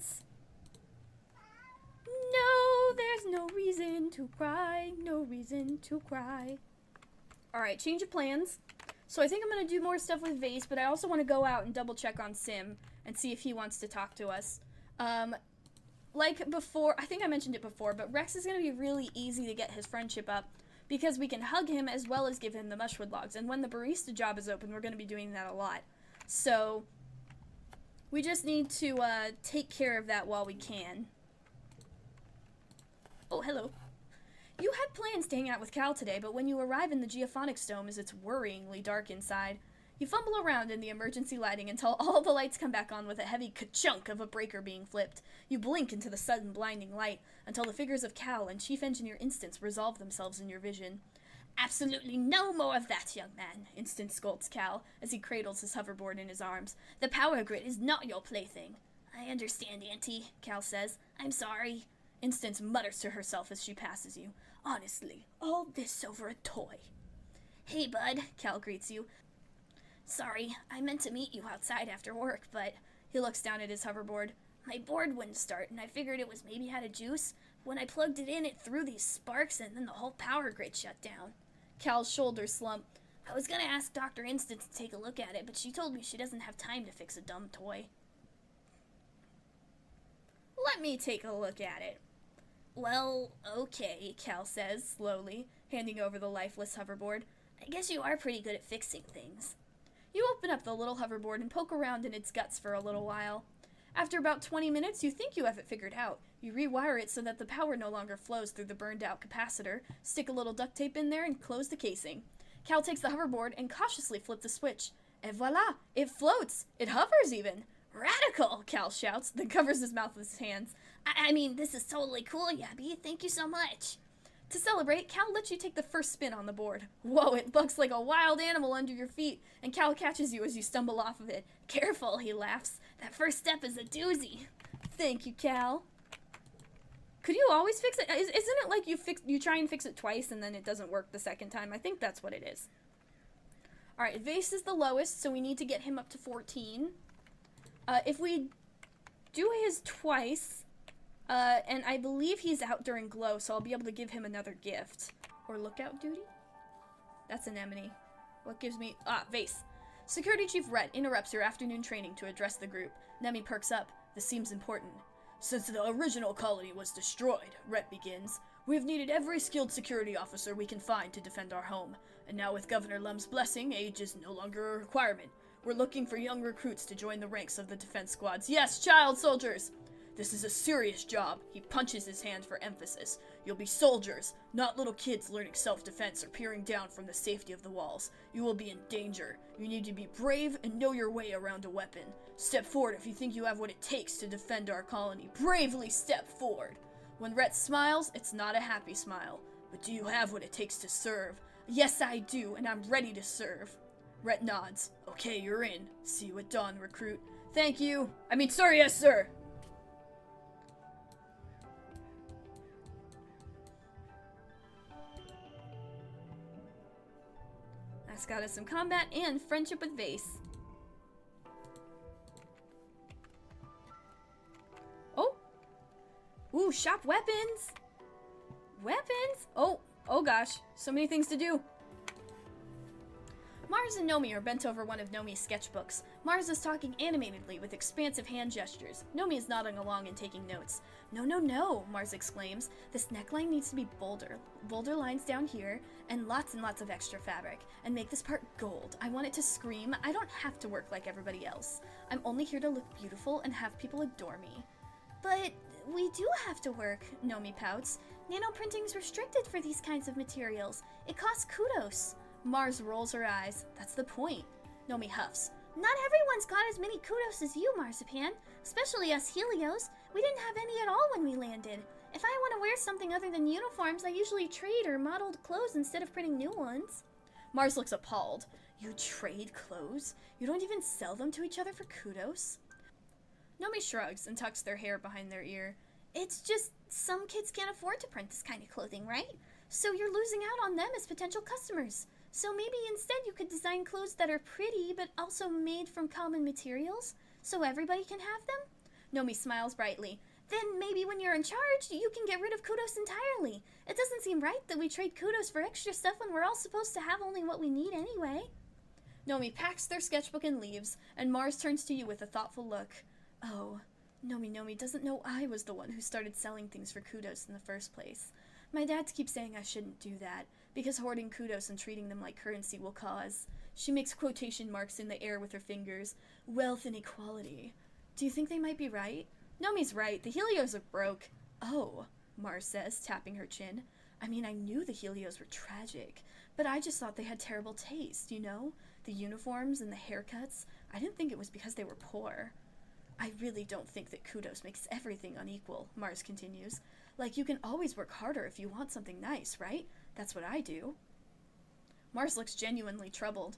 No, there's no reason to cry. No reason to cry. Alright, change of plans. So I think I'm going to do more stuff with Vase, but I also want to go out and double check on Sim and see if he wants to talk to us. Like before, I think I mentioned it before, but Rex is going to be really easy to get his friendship up because we can hug him as well as give him the mushwood logs. And when the barista job is open, we're going to be doing that a lot. So we just need to take care of that while we can. Oh, hello. You had plans to hang out with Cal today, but when you arrive in the Geophonics Dome, it's worryingly dark inside. You fumble around in the emergency lighting until all the lights come back on with a heavy ka-chunk of a breaker being flipped. You blink into the sudden blinding light until the figures of Cal and Chief Engineer Instance resolve themselves in your vision. Absolutely no more of that, young man, Instance scolds Cal as he cradles his hoverboard in his arms. The power grid is not your plaything. I understand, Auntie, Cal says. I'm sorry. Instance mutters to herself as she passes you. Honestly, all this over a toy. Hey, bud, Cal greets you. Sorry, I meant to meet you outside after work, but... He looks down at his hoverboard. My board wouldn't start, and I figured it was maybe had a juice. When I plugged it in, it threw these sparks, and then the whole power grid shut down. Cal's shoulders slump. I was gonna ask Dr. Instance to take a look at it, but she told me she doesn't have time to fix a dumb toy. Let me take a look at it. Well, okay, Cal says, slowly, handing over the lifeless hoverboard. I guess you are pretty good at fixing things. You open up the little hoverboard and poke around in its guts for a little while. After about 20 minutes, you think you have it figured out. You rewire it so that the power no longer flows through the burned-out capacitor, stick a little duct tape in there, and close the casing. Cal takes the hoverboard and cautiously flips the switch. Et voila! It floats! It hovers, even! Radical! Cal shouts, then covers his mouth with his hands. I mean, this is totally cool, Yabby. Thank you so much. To celebrate, Cal lets you take the first spin on the board. Whoa, it bucks like a wild animal under your feet, and Cal catches you as you stumble off of it. Careful, he laughs. That first step is a doozy. Thank you, Cal. Could you always fix it? Isn't it like you try and fix it twice and then it doesn't work the second time? I think that's what it is. Alright, Vase is the lowest, so we need to get him up to 14. If we do his twice... and I believe he's out during glow, so I'll be able to give him another gift. Or lookout duty? That's anemone. What gives me... Vase. Security Chief Rhett interrupts your afternoon training to address the group. Nemi perks up. This seems important. Since the original colony was destroyed, Rhett begins, We have needed every skilled security officer we can find to defend our home, and now with Governor Lum's blessing, age is no longer a requirement. We're looking for young recruits to join the ranks of the defense squads. Yes, child soldiers! This is a serious job. He punches his hand for emphasis. You'll be soldiers, not little kids learning self-defense or peering down from the safety of the walls. You will be in danger. You need to be brave and know your way around a weapon. Step forward if you think you have what it takes to defend our colony. Bravely step forward. When Rhett smiles, it's not a happy smile. But do you have what it takes to serve? Yes, I do, and I'm ready to serve. Rhett nods. Okay, you're in. See you at dawn, recruit. Thank you. Sorry, yes, sir. That's got us some combat and friendship with Vase. Oh! Ooh, shop weapons! Weapons? Oh gosh, so many things to do. Mars and Nomi are bent over one of Nomi's sketchbooks. Mars is talking animatedly with expansive hand gestures. Nomi is nodding along and taking notes. No, Mars exclaims. This neckline needs to be bolder. Bolder lines down here, and lots of extra fabric. And make this part gold. I want it to scream, I don't have to work like everybody else. I'm only here to look beautiful and have people adore me. But we do have to work, Nomi pouts. Nanoprinting's restricted for these kinds of materials. It costs kudos. Mars rolls her eyes. That's the point. Nomi huffs. Not everyone's got as many kudos as you, Marzipan. Especially us helios. We didn't have any at all when we landed. If I want to wear something other than uniforms, I usually trade or modeled clothes instead of printing new ones. Mars looks appalled. You trade clothes? You don't even sell them to each other for kudos? Nomi shrugs and tucks their hair behind their ear. It's just, some kids can't afford to print this kind of clothing, right? So you're losing out on them as potential customers. So maybe instead you could design clothes that are pretty, but also made from common materials, so everybody can have them? Nomi smiles brightly. Then maybe when you're in charge, you can get rid of kudos entirely. It doesn't seem right that we trade kudos for extra stuff when we're all supposed to have only what we need anyway. Nomi packs their sketchbook and leaves, and Mars turns to you with a thoughtful look. Oh, Nomi doesn't know I was the one who started selling things for kudos in the first place. My dad keeps saying I shouldn't do that, because hoarding kudos and treating them like currency will cause, she makes quotation marks in the air with her fingers, wealth inequality. Do you think they might be right? Nomi's right, the helios are broke. Oh, Mars says, tapping her chin. I knew the helios were tragic, but I just thought they had terrible taste, you know? The uniforms and the haircuts, I didn't think it was because they were poor. I really don't think that kudos makes everything unequal, Mars continues. Like, you can always work harder if you want something nice, right? That's what I do. Mars looks genuinely troubled.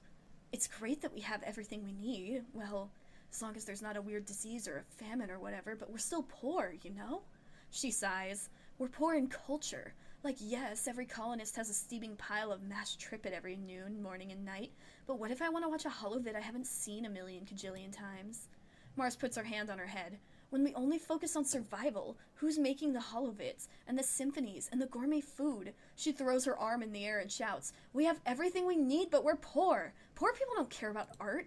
It's great that we have everything we need. Well, as long as there's not a weird disease or a famine or whatever, but we're still poor, you know? She sighs. We're poor in culture. Like, yes, every colonist has a steaming pile of mashed trippet every noon, morning, and night, but what if I want to watch a holovid I haven't seen a million kajillion times? Mars puts her hand on her head. When we only focus on survival, who's making the holovids, and the symphonies, and the gourmet food? She throws her arm in the air and shouts, we have everything we need, but we're poor. Poor people don't care about art.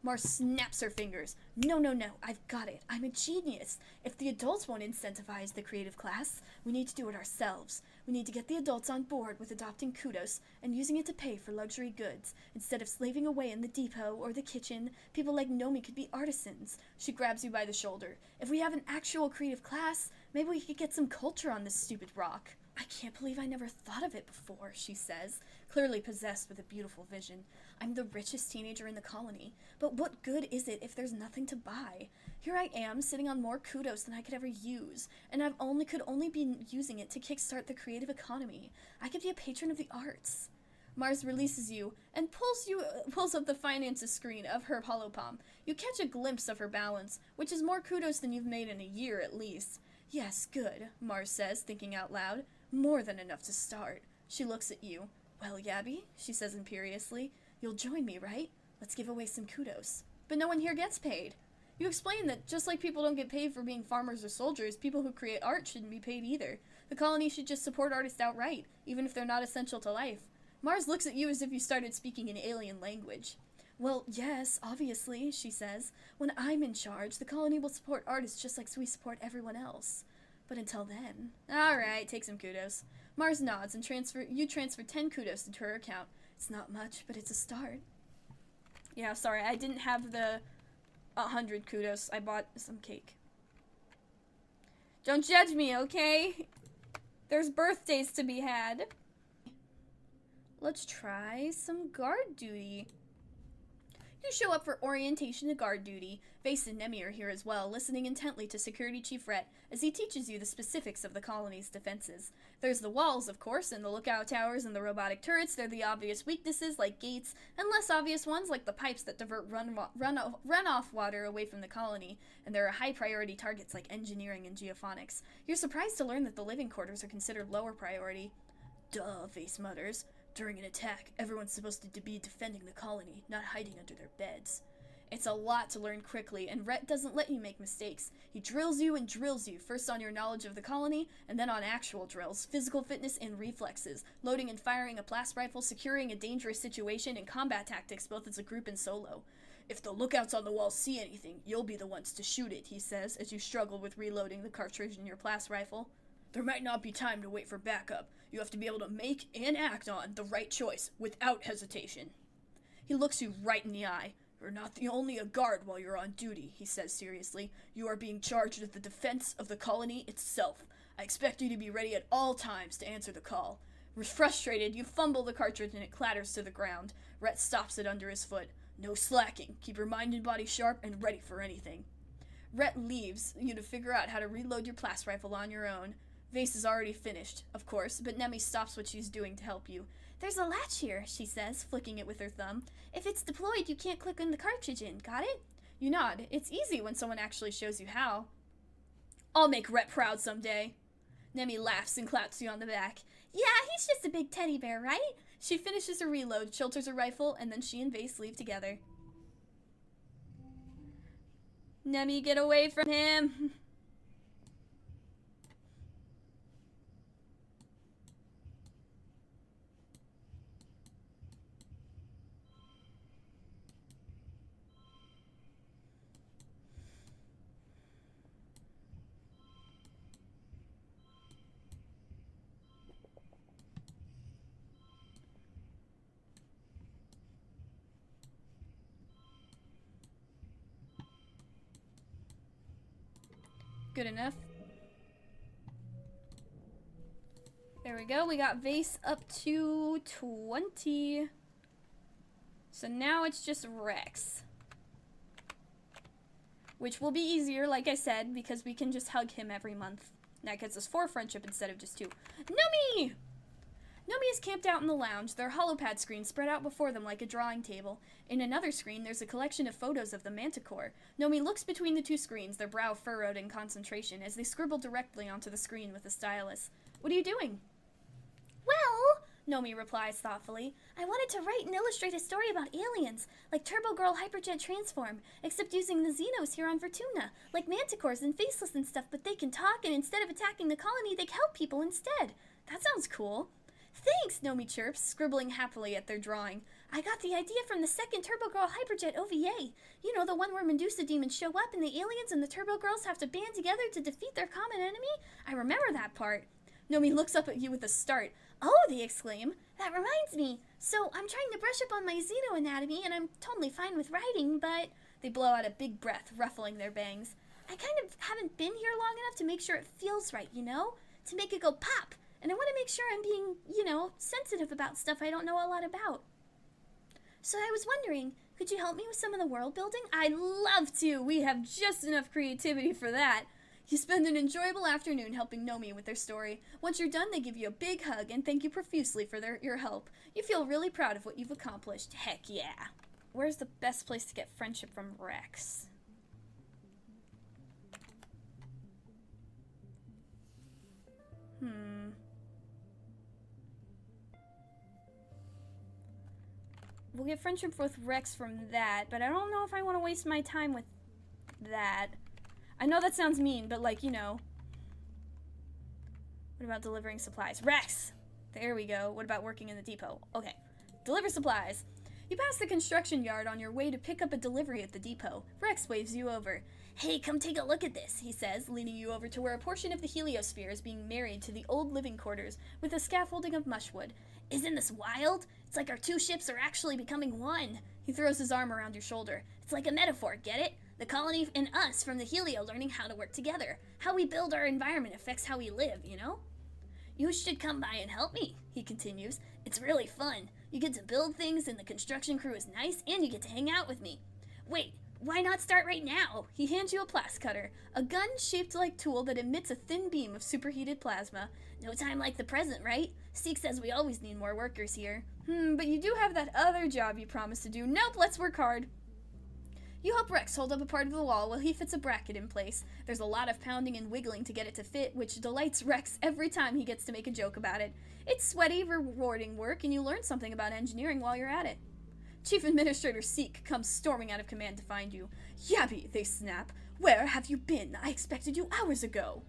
Mars snaps her fingers. No, I've got it. I'm a genius. If the adults won't incentivize the creative class, we need to do it ourselves. We need to get the adults on board with adopting kudos and using it to pay for luxury goods. Instead of slaving away in the depot or the kitchen, people like Nomi could be artisans. She grabs you by the shoulder. If we have an actual creative class, maybe we could get some culture on this stupid rock. I can't believe I never thought of it before, she says, clearly possessed with a beautiful vision. I'm the richest teenager in the colony, but what good is it if there's nothing to buy? Here I am, sitting on more kudos than I could ever use, and could only be using it to kickstart the creative economy. I could be a patron of the arts. Mars releases you and pulls up the finances screen of her holopalm. You catch a glimpse of her balance, which is more kudos than you've made in a year at least. Yes, good, Mars says, thinking out loud. More than enough to start. She looks at you. Well, Yabby, she says imperiously, you'll join me, right? Let's give away some kudos. But no one here gets paid. You explain that just like people don't get paid for being farmers or soldiers, people who create art shouldn't be paid either. The colony should just support artists outright, even if they're not essential to life. Mars looks at you as if you started speaking an alien language. Well, yes, obviously, she says. When I'm in charge, the colony will support artists just like we support everyone else. But until then... Alright, take some kudos. Mars nods and you transfer 10 kudos into her account. It's not much, but it's a start. Yeah, sorry, I didn't have the 100 kudos. I bought some cake. Don't judge me, okay? There's birthdays to be had. Let's try some guard duty. You show up for orientation to guard duty. Vase and Nemi are here as well, listening intently to Security Chief Rhett as he teaches you the specifics of the colony's defenses. There's the walls, of course, and the lookout towers and the robotic turrets. They're the obvious weaknesses, like gates, and less obvious ones, like the pipes that divert runoff water away from the colony. And there are high-priority targets like engineering and geophonics. You're surprised to learn that the living quarters are considered lower priority. Duh, Vase mutters. During an attack, everyone's supposed to be defending the colony, not hiding under their beds. It's a lot to learn quickly, and Rhett doesn't let you make mistakes. He drills you and drills you, first on your knowledge of the colony, and then on actual drills, physical fitness and reflexes, loading and firing a blast rifle, securing a dangerous situation, and combat tactics both as a group and solo. If the lookouts on the wall see anything, you'll be the ones to shoot it, he says, as you struggle with reloading the cartridge in your blast rifle. There might not be time to wait for backup. You have to be able to make and act on the right choice without hesitation. He looks you right in the eye. You're not only a guard while you're on duty, he says seriously. You are being charged with the defense of the colony itself. I expect you to be ready at all times to answer the call. Frustrated, you fumble the cartridge and it clatters to the ground. Rhett stops it under his foot. No slacking. Keep your mind and body sharp and ready for anything. Rhett leaves you to figure out how to reload your blast rifle on your own. Vase is already finished, of course, but Nemi stops what she's doing to help you. There's a latch here, she says, flicking it with her thumb. If it's deployed, you can't click the cartridge in, got it? You nod. It's easy when someone actually shows you how. I'll make Rhett proud someday. Nemi laughs and claps you on the back. Yeah, he's just a big teddy bear, right? She finishes her reload, shelters her rifle, and then she and Vase leave together. Nemi, get away from him! Good enough. There we go. We got Vase up to 20. So now it's just Rex. Which will be easier, like I said, because we can just hug him every month. That gets us 4 friendship instead of just 2. Nomi! Nomi is camped out in the lounge, their holopad screen spread out before them like a drawing table. In another screen, there's a collection of photos of the Manticore. Nomi looks between the 2 screens, their brow furrowed in concentration, as they scribble directly onto the screen with a stylus. What are you doing? Well, Nomi replies thoughtfully, I wanted to write and illustrate a story about aliens, like Turbo Girl Hyperjet Transform, except using the Xenos here on Vertuna, like Manticores and Faceless and stuff, but they can talk, and instead of attacking the colony, they help people instead. That sounds cool. Thanks, Nomi chirps, scribbling happily at their drawing. I got the idea from the second Turbo Girl Hyperjet OVA. You know, the one where Medusa demons show up and the aliens and the Turbo Girls have to band together to defeat their common enemy? I remember that part. Nomi looks up at you with a start. Oh, they exclaim. That reminds me. So, I'm trying to brush up on my Xeno anatomy, and I'm totally fine with writing, but... They blow out a big breath, ruffling their bangs. I kind of haven't been here long enough to make sure it feels right, you know? To make it go pop. And I want to make sure I'm being, you know, sensitive about stuff I don't know a lot about. So I was wondering, could you help me with some of the world building? I'd love to! We have just enough creativity for that. You spend an enjoyable afternoon helping Nomi with their story. Once you're done, they give you a big hug and thank you profusely for your help. You feel really proud of what you've accomplished. Heck yeah. Where's the best place to get friendship from Rex? We'll get friendship with Rex from that, but I don't know if I want to waste my time with that. I know that sounds mean, but like, you know. What about delivering supplies? Rex! There we go. What about working in the depot? Okay. Deliver supplies. You pass the construction yard on your way to pick up a delivery at the depot. Rex waves you over. Hey, come take a look at this, he says, leading you over to where a portion of the heliosphere is being married to the old living quarters with a scaffolding of mushwood. Isn't this wild? It's like our two ships are actually becoming one. He throws his arm around your shoulder. It's like a metaphor, get it? The colony and us from the helio learning how to work together. How we build our environment affects how we live, you know? You should come by and help me, he continues. It's really fun. You get to build things and the construction crew is nice and you get to hang out with me. Wait, why not start right now? He hands you a blast cutter, a gun-shaped like tool that emits a thin beam of superheated plasma. No time like the present, right? Seek says we always need more workers here. But you do have that other job you promised to do. Nope, let's work hard. You help Rex hold up a part of the wall while he fits a bracket in place. There's a lot of pounding and wiggling to get it to fit, which delights Rex every time he gets to make a joke about it. It's sweaty, rewarding work, and you learn something about engineering while you're at it. Chief Administrator Seek comes storming out of command to find you. Yabby, they snap. Where have you been? I expected you hours ago.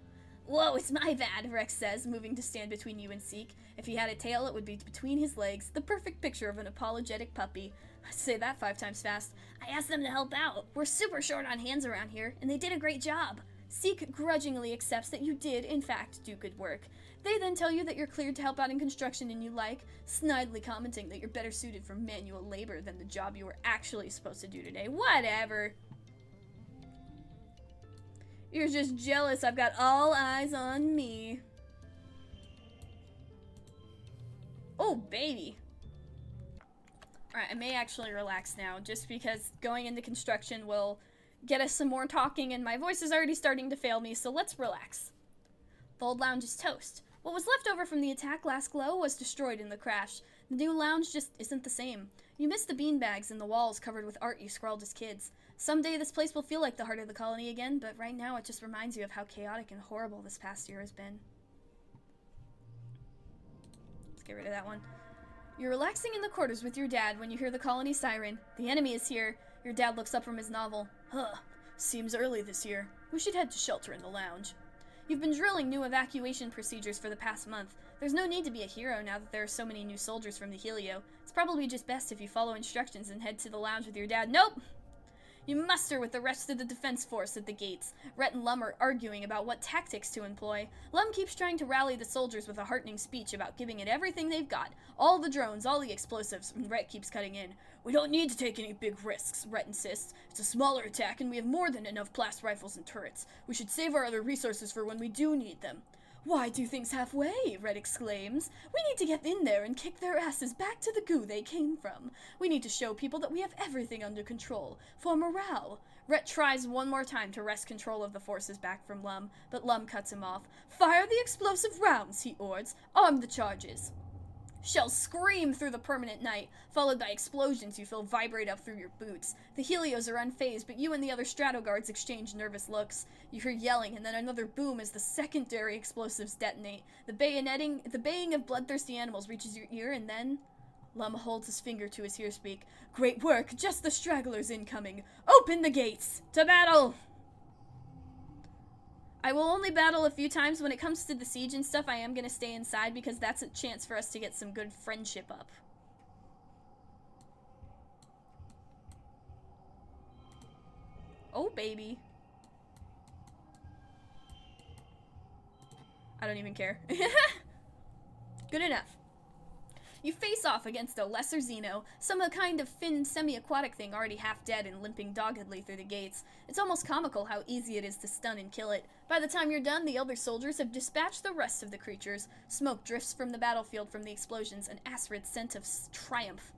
Whoa, it's my bad, Rex says, moving to stand between you and Seek. If he had a tail, it would be between his legs, the perfect picture of an apologetic puppy. Say that 5 times fast. I asked them to help out. We're super short on hands around here, and they did a great job. Seek grudgingly accepts that you did, in fact, do good work. They then tell you that you're cleared to help out in construction and you like, snidely commenting that you're better suited for manual labor than the job you were actually supposed to do today. Whatever. You're just jealous I've got all eyes on me. Oh, baby. Alright, I may actually relax now, just because going into construction will get us some more talking, and my voice is already starting to fail me, so let's relax. The old lounge is toast. What was left over from the attack last glow was destroyed in the crash. The new lounge just isn't the same. You miss the beanbags and the walls covered with art you scrawled as kids. Someday this place will feel like the heart of the colony again, but right now it just reminds you of how chaotic and horrible this past year has been. Let's get rid of that one. You're relaxing in the quarters with your dad when you hear the colony siren. The enemy is here. Your dad looks up from his novel. Huh, seems early this year. We should head to shelter in the lounge. You've been drilling new evacuation procedures for the past month. There's no need to be a hero now that there are so many new soldiers from the Helio. It's probably just best if you follow instructions and head to the lounge with your dad. Nope! You muster with the rest of the defense force at the gates. Rhett and Lum are arguing about what tactics to employ. Lum keeps trying to rally the soldiers with a heartening speech about giving it everything they've got. All the drones, all the explosives, and Rhett keeps cutting in. We don't need to take any big risks, Rhett insists. It's a smaller attack and we have more than enough blast rifles and turrets. We should save our other resources for when we do need them. Why do things halfway? Rhett exclaims. We need to get in there and kick their asses back to the goo they came from. We need to show people that we have everything under control. For morale. Rhett tries one more time to wrest control of the forces back from Lum, but Lum cuts him off. Fire the explosive rounds, he orders. Arm the charges. Shells scream through the permanent night, followed by explosions you feel vibrate up through your boots. The helios are unfazed, but you and the other stratoguards exchange nervous looks. You hear yelling, and then another boom as the secondary explosives detonate. The baying of bloodthirsty animals reaches your ear, and then... Lum holds his finger to his earspeak. Great work, just the stragglers incoming. Open the gates! To battle! I will only battle a few times. When it comes to the siege and stuff, I am going to stay inside because that's a chance for us to get some good friendship up. Oh, baby. I don't even care. Good enough. You face off against a lesser Xeno, some kind of fin semi-aquatic thing already half dead and limping doggedly through the gates. It's almost comical how easy it is to stun and kill it. By the time you're done, the elder soldiers have dispatched the rest of the creatures. Smoke drifts from the battlefield from the explosions, an acrid scent of triumph.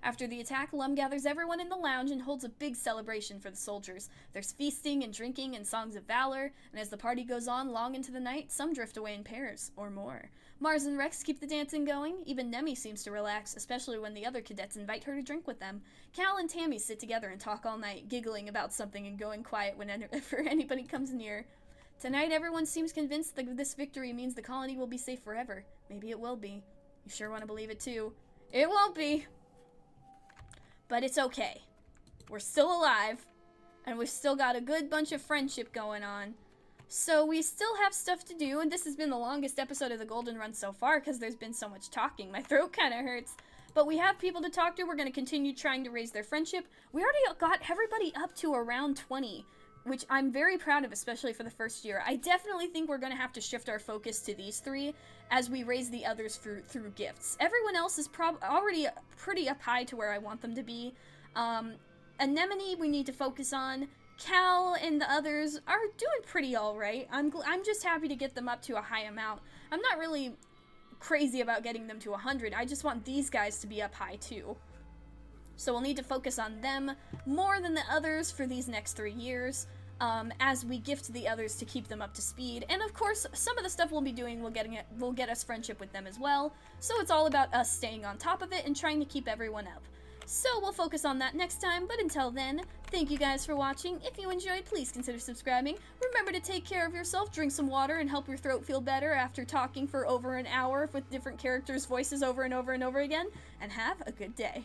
After the attack, Lum gathers everyone in the lounge and holds a big celebration for the soldiers. There's feasting and drinking and songs of valor, and as the party goes on long into the night, some drift away in pairs, or more. Mars and Rex keep the dancing going. Even Nemi seems to relax, especially when the other cadets invite her to drink with them. Cal and Tammy sit together and talk all night, giggling about something and going quiet whenever anybody comes near. Tonight, everyone seems convinced that this victory means the colony will be safe forever. Maybe it will be. You sure want to believe it, too. It won't be. But it's okay. We're still alive, and we've still got a good bunch of friendship going on. So we still have stuff to do, and this has been the longest episode of the Golden Run so far because there's been so much talking. My throat kind of hurts. But we have people to talk to. We're going to continue trying to raise their friendship. We already got everybody up to around 20. which I'm very proud of, especially for the first year. I definitely think we're going to have to shift our focus to these 3 as we raise the others through gifts. Everyone else is already pretty up high to where I want them to be. Anemone we need to focus on. Cal and the others are doing pretty alright. I'm just happy to get them up to a high amount. I'm not really crazy about getting them to 100. I just want these guys to be up high too. So we'll need to focus on them more than the others for these next 3 years, as we gift the others to keep them up to speed. And of course, some of the stuff we'll be doing will get us friendship with them as well. So it's all about us staying on top of it and trying to keep everyone up. So we'll focus on that next time, but until then, thank you guys for watching. If you enjoyed, please consider subscribing. Remember to take care of yourself, drink some water, and help your throat feel better after talking for over an hour with different characters' voices over and over and over again, and have a good day.